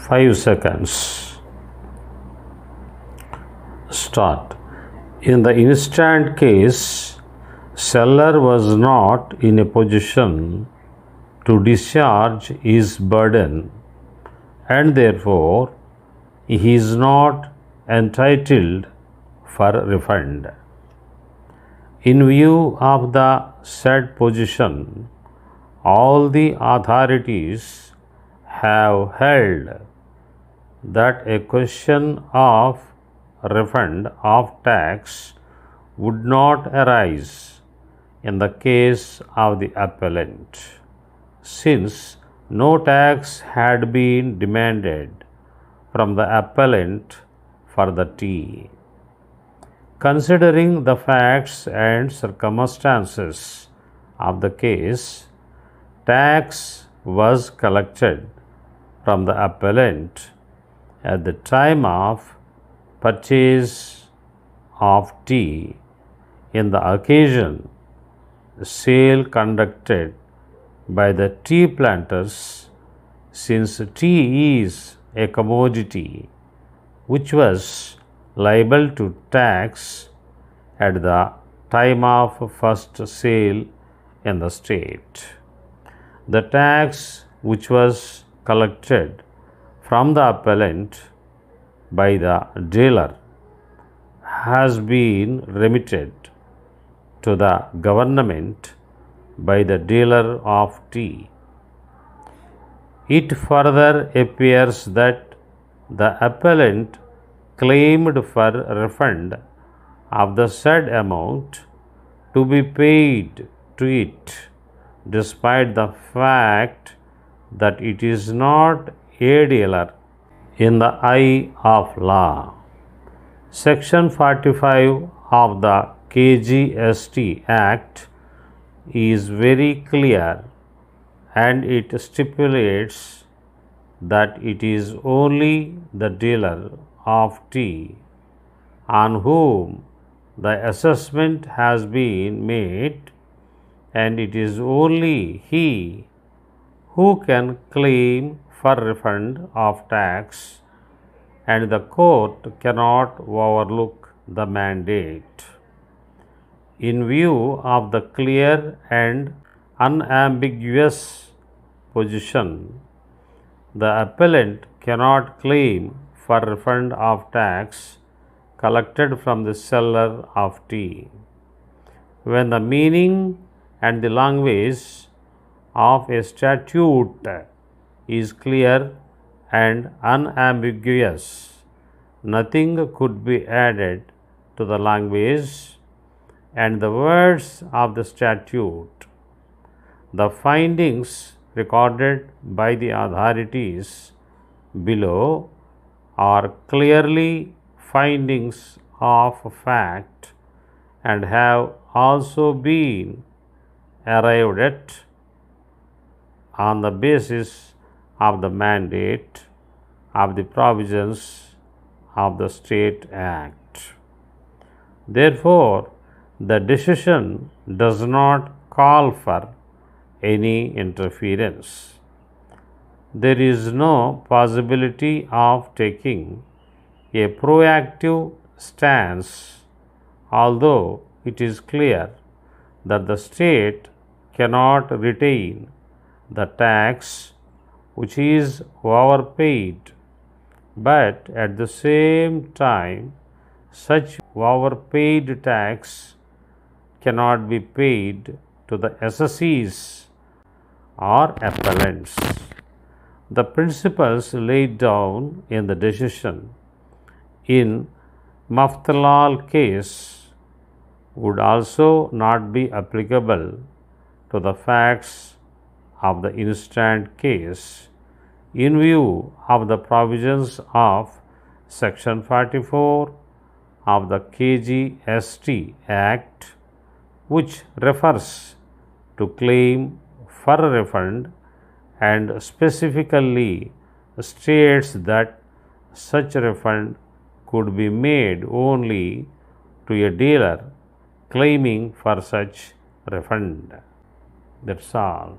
5 seconds. Start. In the instant case, seller was not in a position to discharge his burden and therefore he is not entitled for refund. In view of the said position, all the authorities have held that a question of refund of tax would not arise in the case of the appellant, since no tax had been demanded from the appellant for the tea. Considering the facts and circumstances of the case, tax was collected from the appellant at the time of purchase of tea in the occasion sale conducted by the tea planters, since tea is a commodity which was liable to tax at the time of first sale in the state. The tax which was collected from the appellant by the dealer has been remitted to the government by the dealer of tea. It further appears that the appellant claimed for refund of the said amount to be paid to it, despite the fact that it is not a dealer in the eye of law. Section 45 of the KGST Act is very clear, and it stipulates that it is only the dealer of tea on whom the assessment has been made, and it is only he who can claim for refund of tax, and the court cannot overlook the mandate. In view of the clear and unambiguous position, the appellant cannot claim for refund of tax collected from the seller of tea. When the meaning and the language of a statute is clear and unambiguous, nothing could be added to the language and the words of the statute. The findings recorded by the authorities below are clearly findings of fact and have also been arrived at on the basis of the mandate of the provisions of the State Act. Therefore, the decision does not call for any interference. There is no possibility of taking a proactive stance, although it is clear that the state cannot retain the tax which is overpaid, but at the same time such overpaid tax cannot be paid to the assessees or appellants. The principles laid down in the decision in Maftalal case would also not be applicable to the facts of the instant case in view of the provisions of Section 44 of the KGST Act, which refers to claim for refund and specifically states that such refund could be made only to a dealer claiming for such refund. That's all.